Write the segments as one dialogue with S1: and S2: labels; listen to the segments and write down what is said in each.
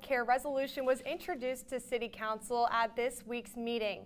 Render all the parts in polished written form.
S1: healthcare resolution was introduced to City Council at this week's meeting.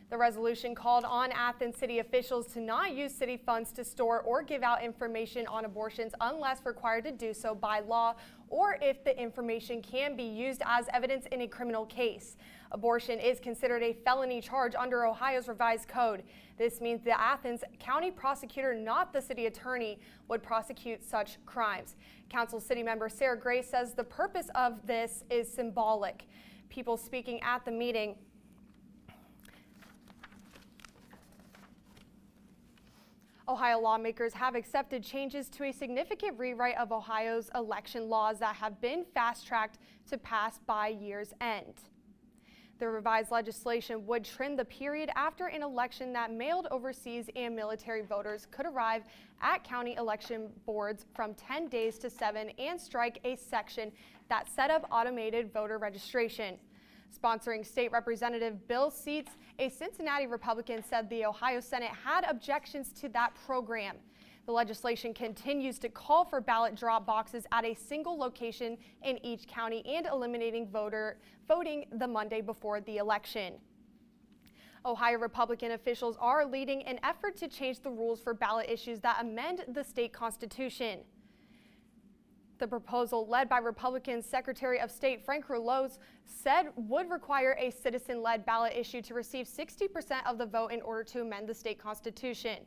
S1: The resolution called on Athens city officials to not use city funds to store or give out information on abortions unless required to do so by law or if the information can be used as evidence in a criminal case. Abortion is considered a felony charge under Ohio's revised code. This means the Athens County prosecutor, not the city attorney, would prosecute such crimes. Council city member Sarah Gray says the purpose of this is symbolic. People speaking at the meeting Ohio lawmakers have accepted changes to a significant rewrite of Ohio's election laws that have been fast-tracked to pass by year's end. The revised legislation would trim the period after an election that mailed overseas and military voters could arrive at county election boards from 10 days to 7 and strike a section that set up automated voter registration. Sponsoring State Representative Bill Seats, a Cincinnati Republican, said the Ohio Senate had objections to that program. The legislation continues to call for ballot drop boxes at a single location in each county and eliminating voting the Monday before the election. Ohio Republican officials are leading an effort to change the rules for ballot issues that amend the state constitution. The proposal, led by Republican Secretary of State Frank Rouleau, said would require a citizen-led ballot issue to receive 60% of the vote in order to amend the state constitution.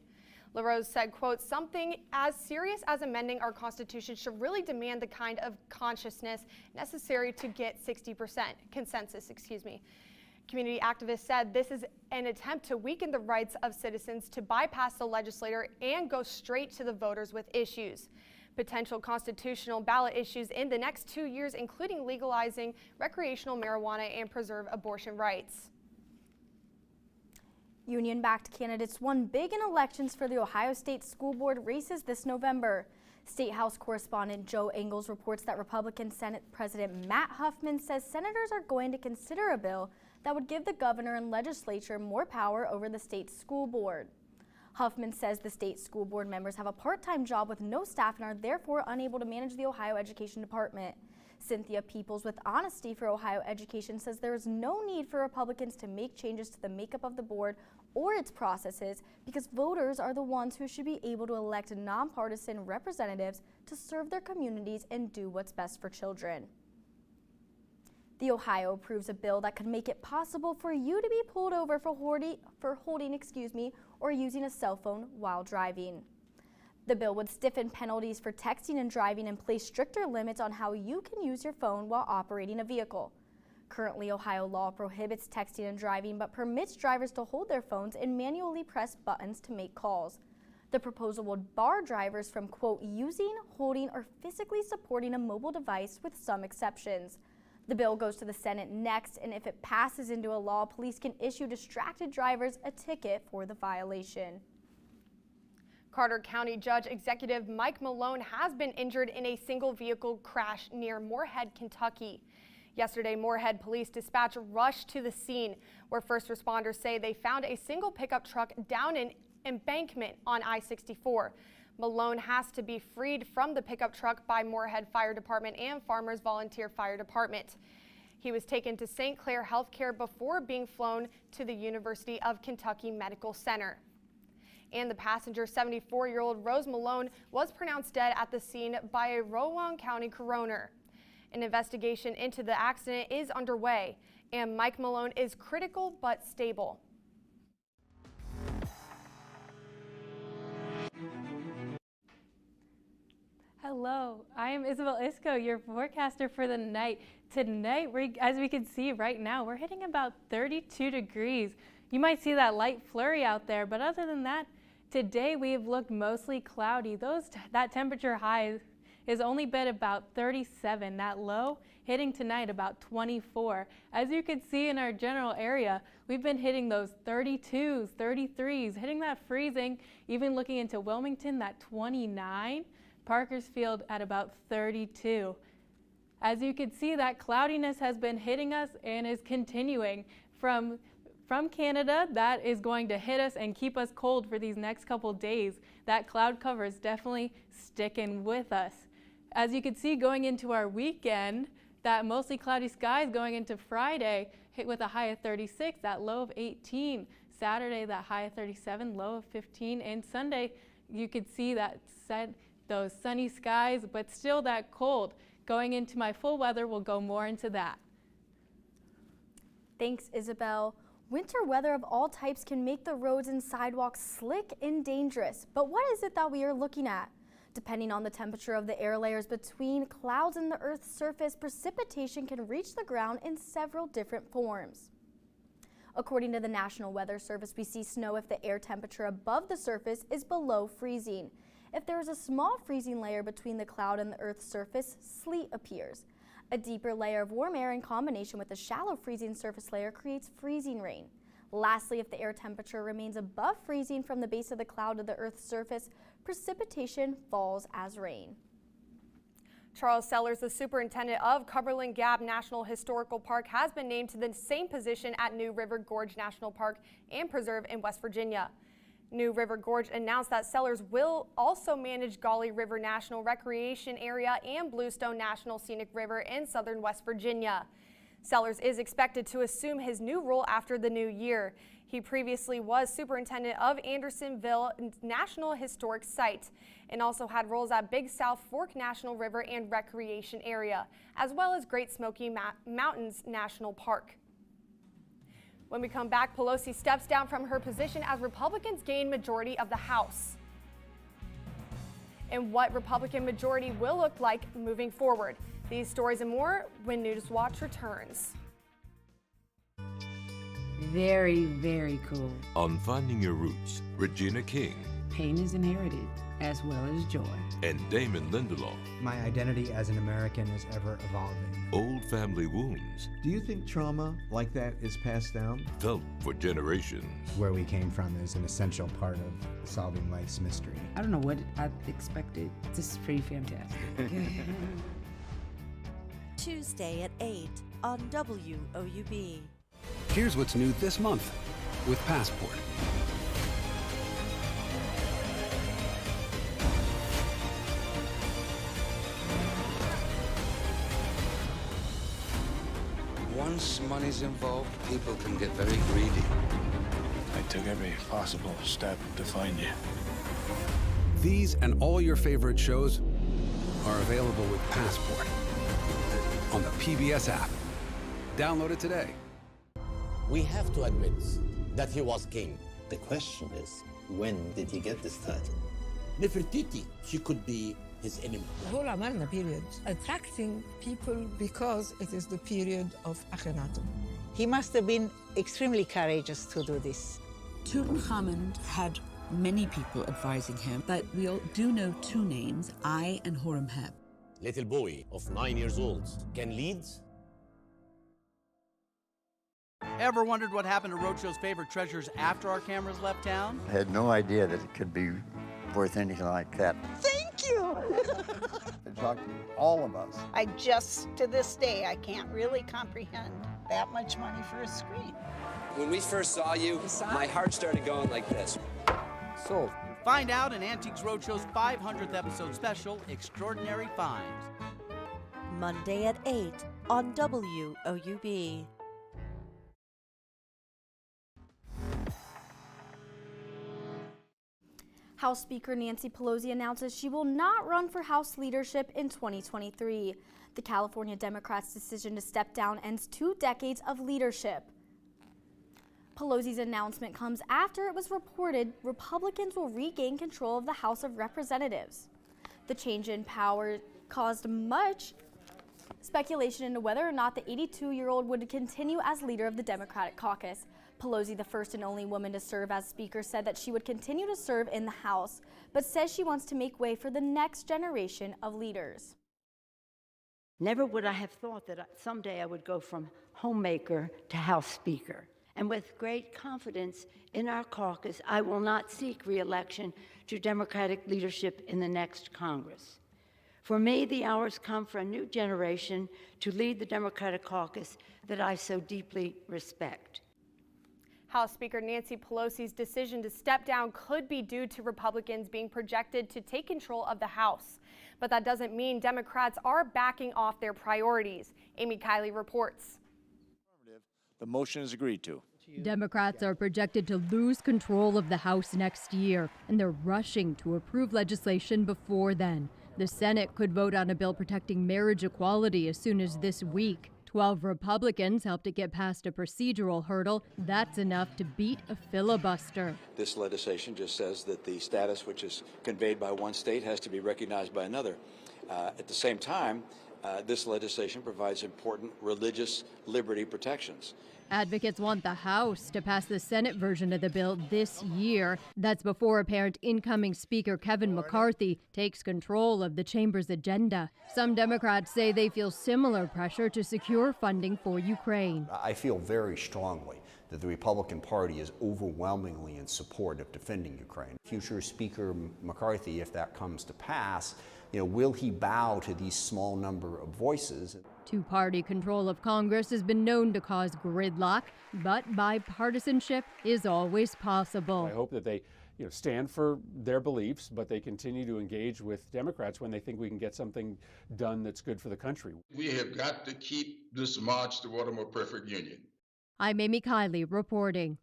S1: LaRose said, quote, "Something as serious as amending our constitution should really demand the kind of consciousness necessary to get 60% consensus, Community activists said this is an attempt to weaken the rights of citizens to bypass the legislator and go straight to the voters with issues. Potential constitutional ballot issues in the next 2 years, including legalizing recreational marijuana and preserve abortion rights."
S2: Union-backed candidates won big in elections for the Ohio State School Board races this November. State House correspondent Joe Ingles reports that Republican Senate President Matt Huffman says senators are going to consider a bill that would give the governor and legislature more power over the state school board. Huffman says the state school board members have a part-time job with no staff and are therefore unable to manage the Ohio Education Department. Cynthia Peoples with Honesty for Ohio Education says there is no need for Republicans to make changes to the makeup of the board or its processes because voters are the ones who should be able to elect nonpartisan representatives to serve their communities and do what's best for children. The Ohio approves a bill that could make it possible for you to be pulled over for holding or using a cell phone while driving. The bill would stiffen penalties for texting and driving and place stricter limits on how you can use your phone while operating a vehicle. Currently, Ohio law prohibits texting and driving but permits drivers to hold their phones and manually press buttons to make calls. The proposal would bar drivers from, quote, using, holding, or physically supporting a mobile device with some exceptions. The bill goes to the Senate next, and if it passes into a law, police can issue distracted drivers a ticket for the violation.
S1: Carter County Judge Executive Mike Malone has been injured in a single vehicle crash near Moorhead, Kentucky. Yesterday, Moorhead Police Dispatch rushed to the scene, where first responders say they found a single pickup truck down an embankment on I-64. Malone has to be freed from the pickup truck by Moorhead Fire Department and Farmers Volunteer Fire Department. He was taken to St. Clair Healthcare before being flown to the University of Kentucky Medical Center. And the passenger, 74-year-old Rose Malone, was pronounced dead at the scene by a Rowan County coroner. An investigation into the accident is underway, and Mike Malone is critical but stable.
S3: Hello, I am Isabel Isco, your forecaster for the night. Tonight, as we can see right now, we're hitting about 32 degrees. You might see that light flurry out there, but other than that, today we have looked mostly cloudy. That temperature high is only been about 37. That low hitting tonight about 24. As you can see in our general area, we've been hitting those 32s, 33s, hitting that freezing, even looking into Wilmington, that 29. Parkersfield at about 32. As you can see, that cloudiness has been hitting us and is continuing from Canada. That is going to hit us and keep us cold for these next couple days. That cloud cover is definitely sticking with us. As you can see, going into our weekend, That mostly cloudy skies going into Friday, hit with a high of 36, that low of 18. Saturday, that high of 37, low of 15. And Sunday, you could see that those sunny skies, but still that cold. Going into my full weather, we'll go more into that.
S2: Thanks, Isabel. Winter weather of all types can make the roads and sidewalks slick and dangerous. But what is it that we are looking at? Depending on the temperature of the air layers between clouds and the Earth's surface, precipitation can reach the ground in several different forms. According to the National Weather Service, we see snow if the air temperature above the surface is below freezing. If there is a small freezing layer between the cloud and the Earth's surface, sleet appears. A deeper layer of warm air in combination with a shallow freezing surface layer creates freezing rain. Lastly, if the air temperature remains above freezing from the base of the cloud to the Earth's surface, precipitation falls as rain.
S1: Charles Sellers, the superintendent of Cumberland Gap National Historical Park, has been named to the same position at New River Gorge National Park and Preserve in West Virginia. New River Gorge announced that Sellers will also manage Gauley River National Recreation Area and Bluestone National Scenic River in southern West Virginia. Sellers is expected to assume his new role after the new year. He previously was superintendent of Andersonville National Historic Site and also had roles at Big South Fork National River and Recreation Area, as well as Great Smoky Mountains National Park. When we come back, Pelosi steps down from her position as Republicans gain majority of the House. And what Republican majority will look like moving forward. These stories and more when Newswatch returns.
S4: Very, very cool.
S5: On Finding Your Roots, Regina King
S4: Pain is inherited, as well as joy.
S5: and Damon Lindelof.
S6: My identity as an American is ever evolving.
S5: Old family wounds
S7: Do you think trauma like that is passed down?
S5: felt for generations.
S6: Where we came from is an essential part of solving life's mystery.
S4: I don't know what I expected. This is pretty fantastic.
S8: Tuesday at 8 on WOUB.
S9: Here's what's new this month with Passport.
S10: Once money's involved, people can get very greedy.
S11: I took every possible step to find you.
S9: These and all your favorite shows are available with Passport on the PBS app. Download it today.
S12: We have to admit that he was king.
S13: The question is, when did he get this title?
S12: Nefertiti, she could be his enemy.
S14: The whole Amarna period, attracting people because it is the period of Akhenaten.
S15: He must have been extremely courageous to do this.
S16: Tutankhamun had many people advising him, but we do know two names, I and Horemheb.
S12: Little boy of 9 years old can lead.
S17: Ever wondered what happened to Roadshow's favorite treasures after our cameras left town?
S18: I had no idea that it could be worth anything like that.
S15: Thank you!
S18: It shocked all of us.
S15: I just, to this day, I can't really comprehend that much money for a screen.
S19: When we first saw you, my heart started going like this.
S17: Sold. Find out in Antiques Roadshow's 500th episode special, Extraordinary Finds.
S8: Monday at 8 on WOUB.
S2: House Speaker Nancy Pelosi announces she will not run for House leadership in 2023. The California Democrats' decision to step down ends 2 decades of leadership. Pelosi's announcement comes after it was reported Republicans will regain control of the House of Representatives. The change in power caused much speculation into whether or not the 82-year-old would continue as leader of the Democratic caucus. Pelosi, the first and only woman to serve as Speaker, said that she would continue to serve in the House, but says she wants to make way for the next generation of leaders.
S20: Never would I have thought that someday I would go from homemaker to House Speaker. And with great confidence in our caucus, I will not seek re-election to Democratic leadership in the next Congress. For me, the hour's come for a new generation to lead the Democratic caucus that I so deeply respect.
S1: House Speaker Nancy Pelosi's decision to step down could be due to Republicans being projected to take control of the House. But that doesn't mean Democrats are backing off their priorities. Amy Kiley reports.
S11: The motion is agreed to.
S21: Democrats are projected to lose control of the House next year, and they're rushing to approve legislation before then. The Senate could vote on a bill protecting marriage equality as soon as this week. 12 Republicans helped it get past a procedural hurdle. That's enough to beat a filibuster.
S22: This legislation just says that the status which is conveyed by one state has to be recognized by another. At the same time, this legislation provides important religious liberty protections.
S21: Advocates want the House to pass the Senate version of the bill this year. That's before apparent incoming Speaker Kevin McCarthy takes control of the chamber's agenda. Some Democrats say they feel similar pressure to secure funding for Ukraine.
S23: I feel very strongly that the Republican Party is overwhelmingly in support of defending Ukraine. Future Speaker McCarthy, if that comes to pass, will he bow to these small number of voices?
S21: Two-party control of Congress has been known to cause gridlock, but bipartisanship is always possible.
S24: I hope that they stand for their beliefs, but they continue to engage with Democrats when they think we can get something done that's good for the country.
S25: We have got to keep this march toward a more perfect union.
S21: I'm Amy Kiley reporting.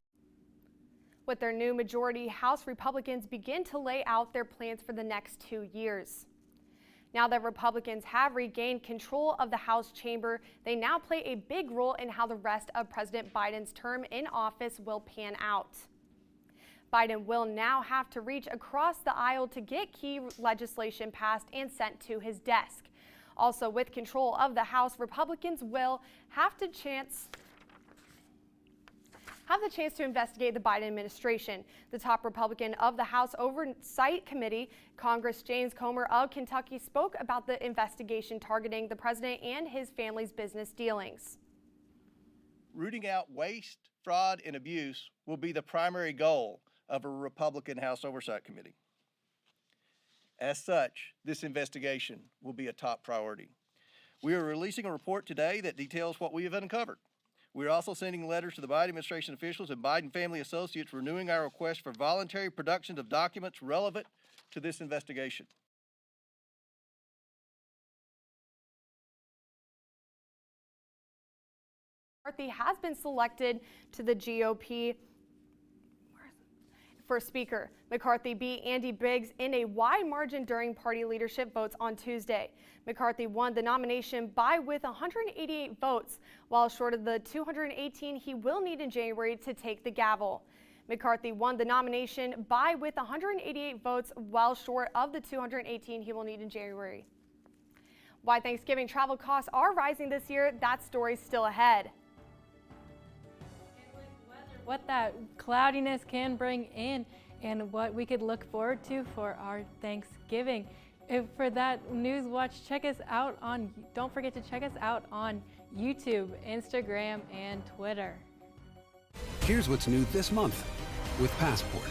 S1: With their new majority, House Republicans begin to lay out their plans for the next 2 years. Now that Republicans have regained control of the House chamber, they now play a big role in how the rest of President Biden's term in office will pan out. Biden will now have to reach across the aisle to get key legislation passed and sent to his desk. Also, with control of the House, Republicans will have the chance to investigate the Biden administration. The top Republican of the House Oversight Committee, Congress James Comer of Kentucky, spoke about the investigation targeting the president and his family's business dealings.
S26: Rooting out waste, fraud, and abuse will be the primary goal of a Republican House Oversight Committee. As such, this investigation will be a top priority. We are releasing a report today that details what we have uncovered. We are also sending letters to the Biden administration officials and Biden family associates renewing our request for voluntary production of documents relevant to this investigation.
S1: McCarthy has been selected to the GOP for Speaker. McCarthy beat Andy Biggs in a wide margin during party leadership votes on Tuesday. McCarthy won the nomination with 188 votes, while short of the 218 he will need in January to take the gavel. McCarthy won the nomination with 188 votes, while short of the 218 he will need in January. Why Thanksgiving travel costs are rising this year, that story's still ahead.
S3: What that cloudiness can bring in and what we could look forward to for our Thanksgiving. For that Newswatch, don't forget to check us out on YouTube, Instagram, and Twitter.
S9: Here's what's new this month with Passport.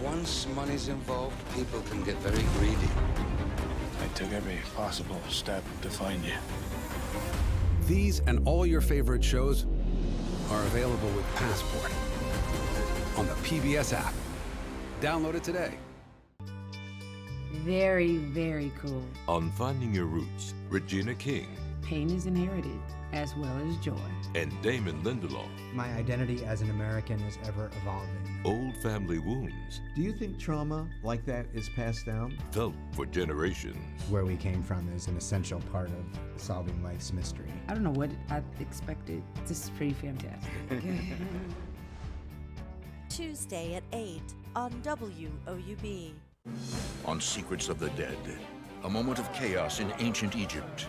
S10: Once money's involved, people can get very greedy.
S11: I took every possible step to find you.
S9: These and all your favorite shows are available with Passport on the PBS app. Download it today.
S4: Very, very cool.
S5: On Finding Your Roots, Regina King
S4: Pain is inherited, as well as joy.
S5: and Damon Lindelof.
S6: My identity as an American is ever evolving.
S5: Old family wounds
S7: Do you think trauma like that is passed down?
S5: felt for generations.
S6: Where we came from is an essential part of solving life's mystery.
S4: I don't know what I expected. This is pretty fantastic.
S8: Tuesday at 8 on WOUB.
S27: On Secrets of the Dead, a moment of chaos in ancient Egypt.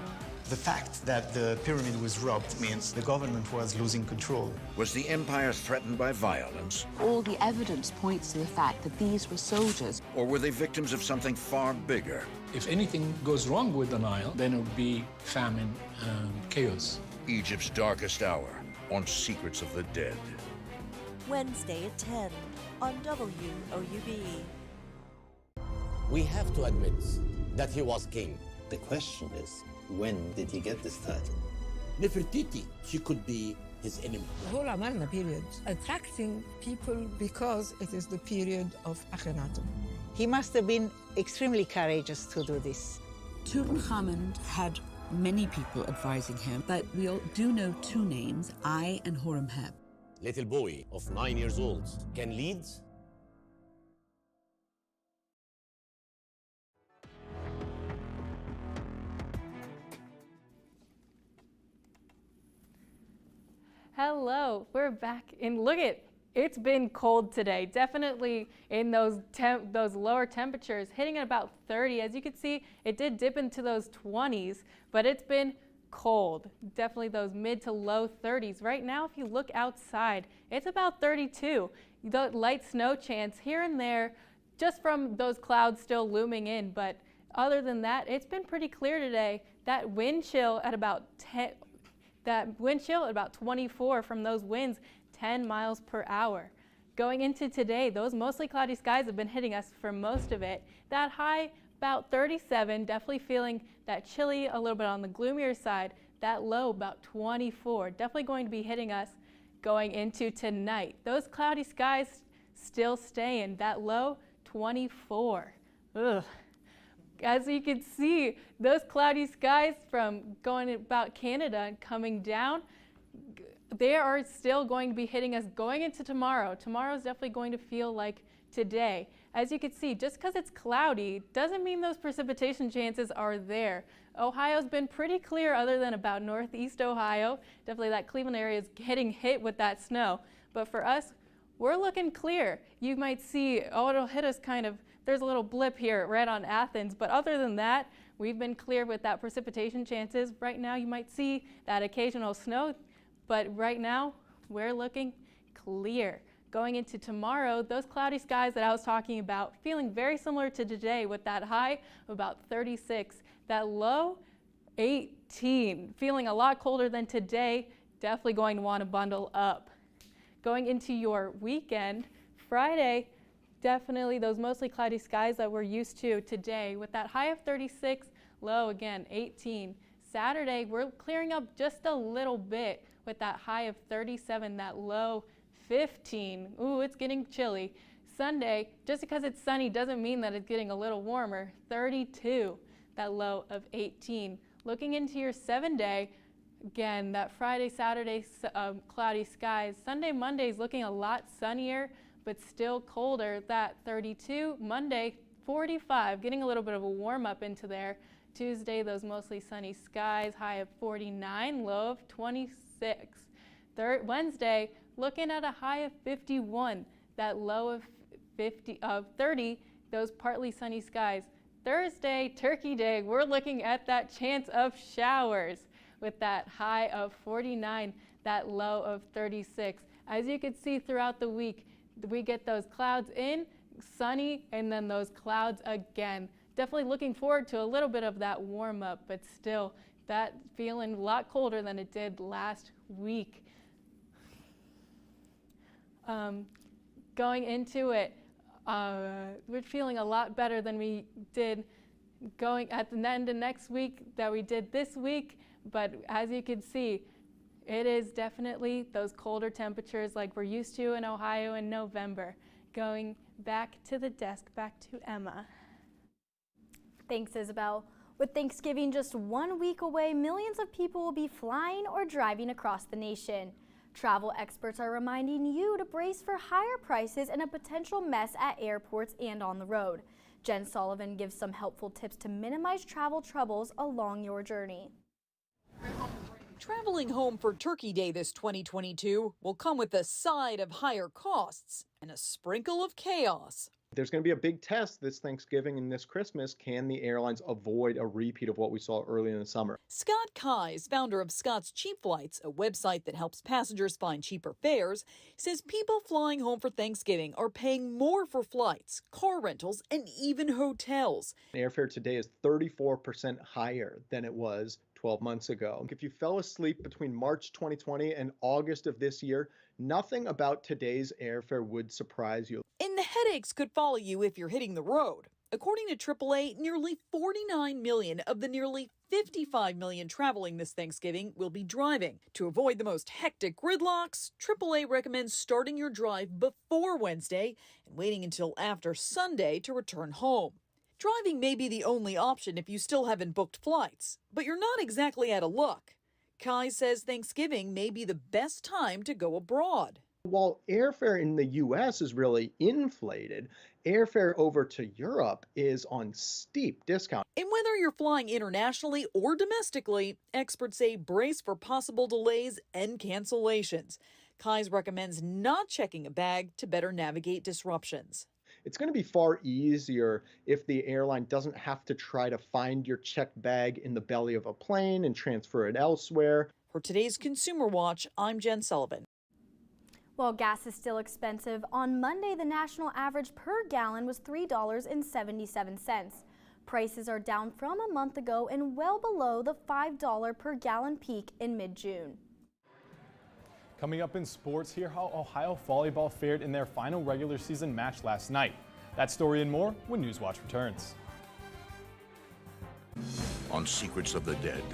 S13: The fact that the pyramid was robbed means the government was losing control.
S27: Was the empire threatened by violence?
S28: All the evidence points to the fact that these were soldiers.
S27: Or were they victims of something far bigger?
S29: If anything goes wrong with the Nile, then it would be famine and chaos.
S27: Egypt's darkest hour on Secrets of the Dead.
S8: Wednesday at 10 on WOUB.
S12: We have to admit that he was king.
S13: The question is, when did he get this title?
S12: Nefertiti, she could be his enemy.
S2: The whole Amarna period, attracting people because it is the period of Akhenaten.
S14: He must have been extremely courageous to do this.
S28: Tutankhamun had many people advising him, but we all do know two names, I and Horemheb.
S12: Little boy of 9 years old can lead.
S3: Hello, we're back, and look at, it's been cold today. Definitely in those lower temperatures, hitting at about 30. As you can see, it did dip into those 20s, but it's been cold. Definitely those mid to low 30s. Right now, if you look outside, it's about 32. The light snow chance here and there, just from those clouds still looming in, but other than that, it's been pretty clear today. That wind chill at about 24 from those winds, 10 miles per hour. Going into today, those mostly cloudy skies have been hitting us for most of it. That high, about 37, definitely feeling that chilly, a little bit on the gloomier side. That low, about 24, definitely going to be hitting us going into tonight. Those cloudy skies still staying. That low, 24. Ugh. As you can see, those cloudy skies from going about Canada and coming down, they are still going to be hitting us going into tomorrow. Tomorrow is definitely going to feel like today. As you can see, just because it's cloudy doesn't mean those precipitation chances are there. Ohio's been pretty clear other than about northeast Ohio. Definitely that Cleveland area is getting hit with that snow. But for us, we're looking clear. You might see, oh, it'll hit us kind of, there's a little blip here right on Athens. But other than that, we've been clear with that precipitation chances. Right now, you might see that occasional snow. But right now, we're looking clear. Going into tomorrow, those cloudy skies that I was talking about, feeling very similar to today with that high of about 36, that low 18, feeling a lot colder than today, definitely going to want to bundle up. Going into your weekend, Friday, definitely those mostly cloudy skies that we're used to today with that high of 36, low again 18. Saturday, we're clearing up just a little bit with that high of 37, that low 15. Ooh, it's getting chilly. Sunday, just because it's sunny doesn't mean that it's getting a little warmer. 32, that low of 18. Looking into your 7-day, again, that Friday, Saturday, cloudy skies. Sunday, Monday is looking a lot sunnier, but still colder. That 32, Monday, 45, getting a little bit of a warm up into there. Tuesday, those mostly sunny skies, high of 49, low of 26. Wednesday, looking at a high of 51, that low of 30, those partly sunny skies. Thursday, Turkey Day, we're looking at that chance of showers with that high of 49, that low of 36. As you can see throughout the week, we get those clouds in, sunny, and then those clouds again. Definitely looking forward to a little bit of that warm up, but still that feeling a lot colder than it did last week. Going into it, we're feeling a lot better than we did going at the end of next week that we did this week. But as you can see, it is definitely those colder temperatures like we're used to in Ohio in November. Going back to the desk, back to Emma.
S15: Thanks, Isabel. With Thanksgiving just 1 week away, millions of people will be flying or driving across the nation. Travel experts are reminding you to brace for higher prices and a potential mess at airports and on the road. Jen Sullivan gives some helpful tips to minimize travel troubles along your journey.
S16: Traveling home for Turkey Day this 2022 will come with a side of higher costs and a sprinkle of chaos.
S17: There's going to be a big test this Thanksgiving and this Christmas. Can the airlines avoid a repeat of what we saw early in the summer?
S16: Scott Keyes, founder of Scott's Cheap Flights, a website that helps passengers find cheaper fares, says people flying home for Thanksgiving are paying more for flights, car rentals, and even hotels.
S17: Airfare today is 34% higher than it was 12 months ago. If you fell asleep between March 2020 and August of this year, nothing about today's airfare would surprise you.
S16: And the headaches could follow you if you're hitting the road. According to AAA, nearly 49 million of the nearly 55 million traveling this Thanksgiving will be driving. To avoid the most hectic gridlocks, AAA recommends starting your drive before Wednesday and waiting until after Sunday to return home. Driving may be the only option if you still haven't booked flights, but you're not exactly out of luck. Kai says Thanksgiving may be the best time to go abroad.
S17: While airfare in the U.S. is really inflated, airfare over to Europe is on steep discount.
S16: And whether you're flying internationally or domestically, experts say brace for possible delays and cancellations. Kais recommends not checking a bag to better navigate disruptions.
S17: It's going to be far easier if the airline doesn't have to try to find your checked bag in the belly of a plane and transfer it elsewhere.
S16: For today's Consumer Watch, I'm Jen Sullivan.
S15: While gas is still expensive, on Monday the national average per gallon was $3.77. Prices are down from a month ago and well below the $5 per gallon peak in mid-June.
S18: Coming up in sports, hear how Ohio volleyball fared in their final regular season match last night. That story and more when Newswatch returns.
S27: On Secrets of the Dead,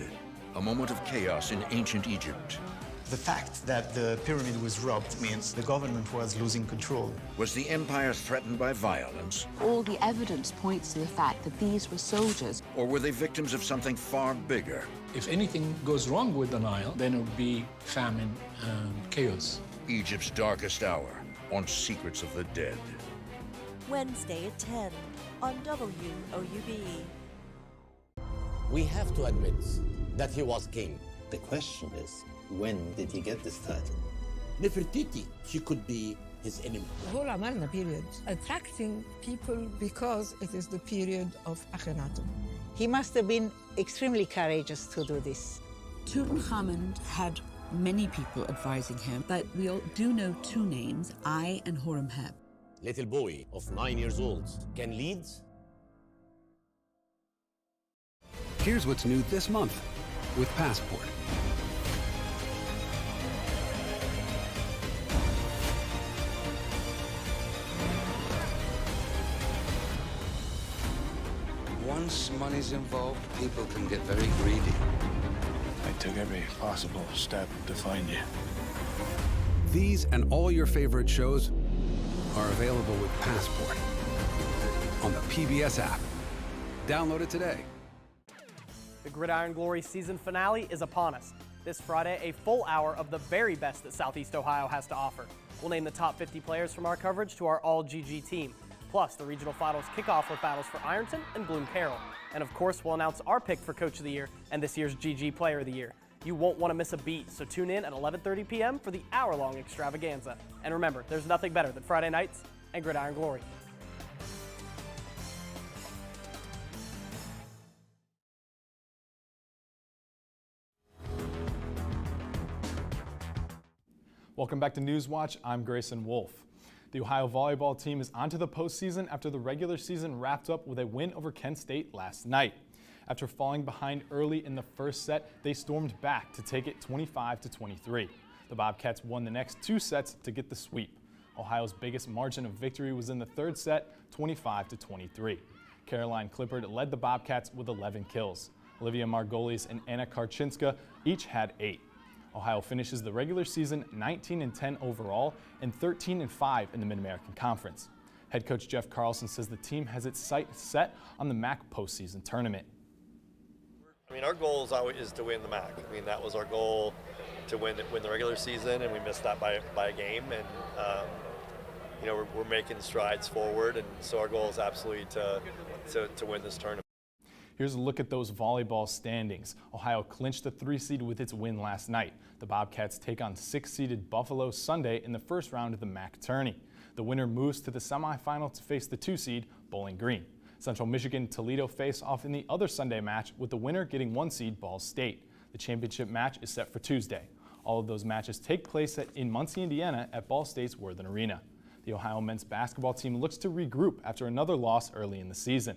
S27: a moment of chaos in ancient Egypt.
S13: The fact that the pyramid was robbed means the government was losing control.
S27: Was the empire threatened by violence?
S19: All the evidence points to the fact that these were soldiers.
S27: Or were they victims of something far bigger?
S29: If anything goes wrong with the Nile, then it would be famine and chaos.
S27: Egypt's darkest hour on Secrets of the Dead.
S8: Wednesday at 10 on WOUB.
S12: We have to admit that he was king. The question is, when did he get this title? Nefertiti, she could be his enemy.
S2: The whole Amarna period, attracting people because it is the period of Akhenaten.
S14: He must have been extremely courageous to do this.
S28: Tutankhamun had many people advising him, but we all do know two names, I and Horemheb.
S12: Little boy of 9 years old can lead.
S9: Here's what's new this month with Passport.
S10: Once money's involved, people can get very greedy.
S11: I took every possible step to find you.
S9: These and all your favorite shows are available with Passport on the PBS app. Download it today.
S20: The Gridiron Glory season finale is upon us. This Friday, a full hour of the very best that Southeast Ohio has to offer. We'll name the top 50 players from our coverage to our all-GG team. Plus, the regional finals kick off with battles for Ironton and Bloom Carroll. And of course, we'll announce our pick for Coach of the Year and this year's GG Player of the Year. You won't want to miss a beat, so tune in at 11:30 p.m. for the hour-long extravaganza. And remember, there's nothing better than Friday nights and Gridiron Glory.
S18: Welcome back to Newswatch. I'm Grayson Wolf. The Ohio volleyball team is onto the postseason after the regular season wrapped up with a win over Kent State last night. After falling behind early in the first set, they stormed back to take it 25-23. The Bobcats won the next two sets to get the sweep. Ohio's biggest margin of victory was in the third set, 25-23. Caroline Clippard led the Bobcats with 11 kills. Olivia Margolis and Anna Karchinska each had 8. Ohio finishes the regular season 19-10 overall and 13-5 in the Mid-American Conference. Head coach Jeff Carlson says the team has its sights set on the MAC postseason tournament.
S21: I mean, our goal is to win the MAC. I mean, that was our goal, to win the regular season, and we missed that by a game. And you know, we're making strides forward, and so our goal is absolutely to win this tournament.
S18: Here's a look at those volleyball standings. Ohio clinched the 3 seed with its win last night. The Bobcats take on 6-seeded Buffalo Sunday in the first round of the MAC tourney. The winner moves to the semifinal to face the 2 seed Bowling Green. Central Michigan Toledo face off in the other Sunday match, with the winner getting 1 seed Ball State. The championship match is set for Tuesday. All of those matches take place in Muncie, Indiana at Ball State's Worthen Arena. The Ohio men's basketball team looks to regroup after another loss early in the season.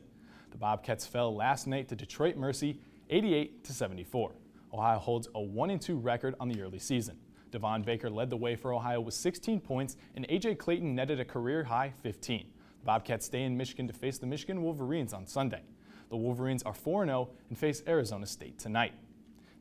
S18: The Bobcats fell last night to Detroit Mercy 88-74. Ohio holds a 1-2 record on the early season. Devon Baker led the way for Ohio with 16 points, and A.J. Clayton netted a career-high 15. The Bobcats stay in Michigan to face the Michigan Wolverines on Sunday. The Wolverines are 4-0 and face Arizona State tonight.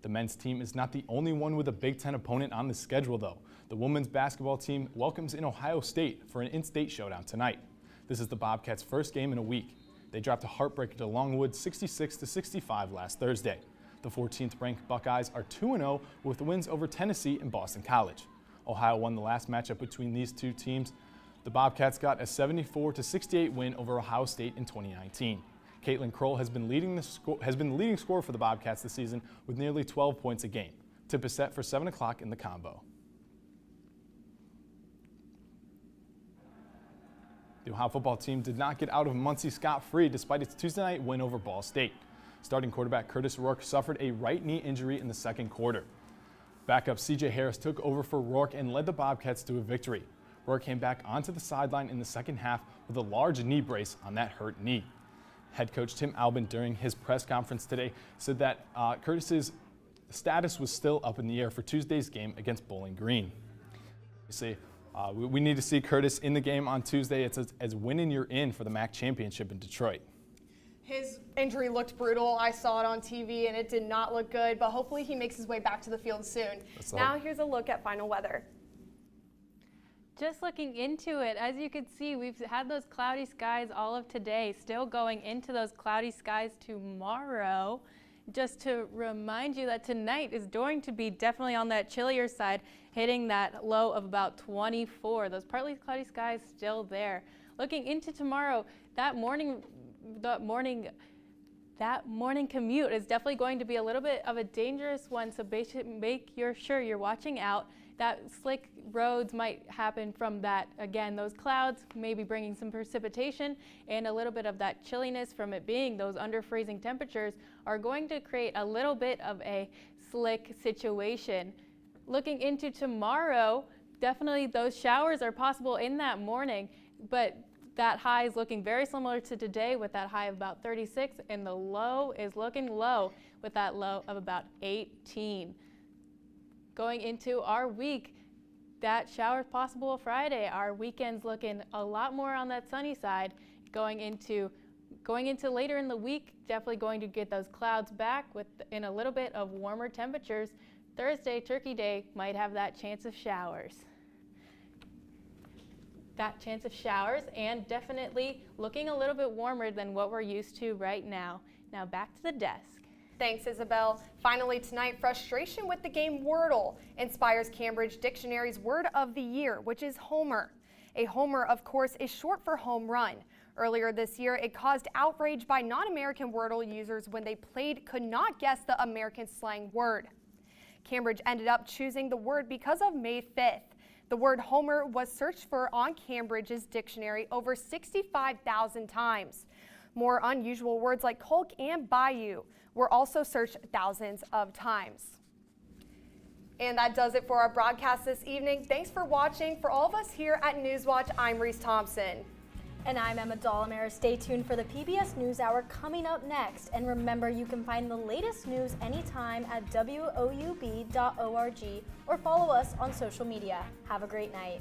S18: The men's team is not the only one with a Big Ten opponent on the schedule, though. The women's basketball team welcomes in Ohio State for an in-state showdown tonight. This is the Bobcats' first game in a week. They dropped a heartbreaker to Longwood 66-65 last Thursday. The 14th-ranked Buckeyes are 2-0 with wins over Tennessee and Boston College. Ohio won the last matchup between these two teams. The Bobcats got a 74-68 win over Ohio State in 2019. Caitlin Kroll has been the leading scorer for the Bobcats this season with nearly 12 points a game. Tip is set for 7 o'clock in the combo. The Ohio football team did not get out of Muncie scot-free despite its Tuesday night win over Ball State. Starting quarterback Curtis Rourke suffered a right knee injury in the second quarter. Backup C.J. Harris took over for Rourke and led the Bobcats to a victory. Rourke came back onto the sideline in the second half with a large knee brace on that hurt knee. Head coach Tim Albin, during his press conference today, said that Curtis's status was still up in the air for Tuesday's game against Bowling Green. We need to see Curtis in the game on Tuesday. It's as winning you're in for the MAC championship in Detroit.
S1: His injury looked brutal. I saw it on TV and it did not look good, but hopefully he makes his way back to the field soon. Now here's a look at final weather.
S3: Just looking into it, as you can see, we've had those cloudy skies all of today, still going into those cloudy skies tomorrow. Just to remind you that tonight is going to be definitely on that chillier side, hitting that low of about 24. Those partly cloudy skies still there. Looking into tomorrow, that morning commute is definitely going to be a little bit of a dangerous one, so make sure you're watching out. That slick roads might happen from that, again, those clouds maybe bringing some precipitation and a little bit of that chilliness from it being those under freezing temperatures are going to create a little bit of a slick situation. Looking into tomorrow, definitely those showers are possible in that morning, but that high is looking very similar to today with that high of about 36, and the low is looking low with that low of about 18. Going into our week, that shower is possible Friday. Our weekend's looking a lot more on that sunny side. Going into later in the week, definitely going to get those clouds back in a little bit of warmer temperatures. Thursday, Turkey Day, might have that chance of showers. That chance of showers, and definitely looking a little bit warmer than what we're used to right now. Now back to the desk.
S1: Thanks, Isabel. Finally tonight, frustration with the game Wordle inspires Cambridge Dictionary's word of the year, which is homer. A homer, of course, is short for home run. Earlier this year, it caused outrage by non-American Wordle users when they could not guess the American slang word. Cambridge ended up choosing the word because of May 5th. The word homer was searched for on Cambridge's dictionary over 65,000 times. More unusual words like colk and bayou were also searched thousands of times. And that does it for our broadcast this evening. Thanks for watching. For all of us here at Newswatch, I'm Reese Thompson.
S15: And I'm Emma Dollamere. Stay tuned for the PBS NewsHour coming up next. And remember, you can find the latest news anytime at woub.org or follow us on social media. Have a great night.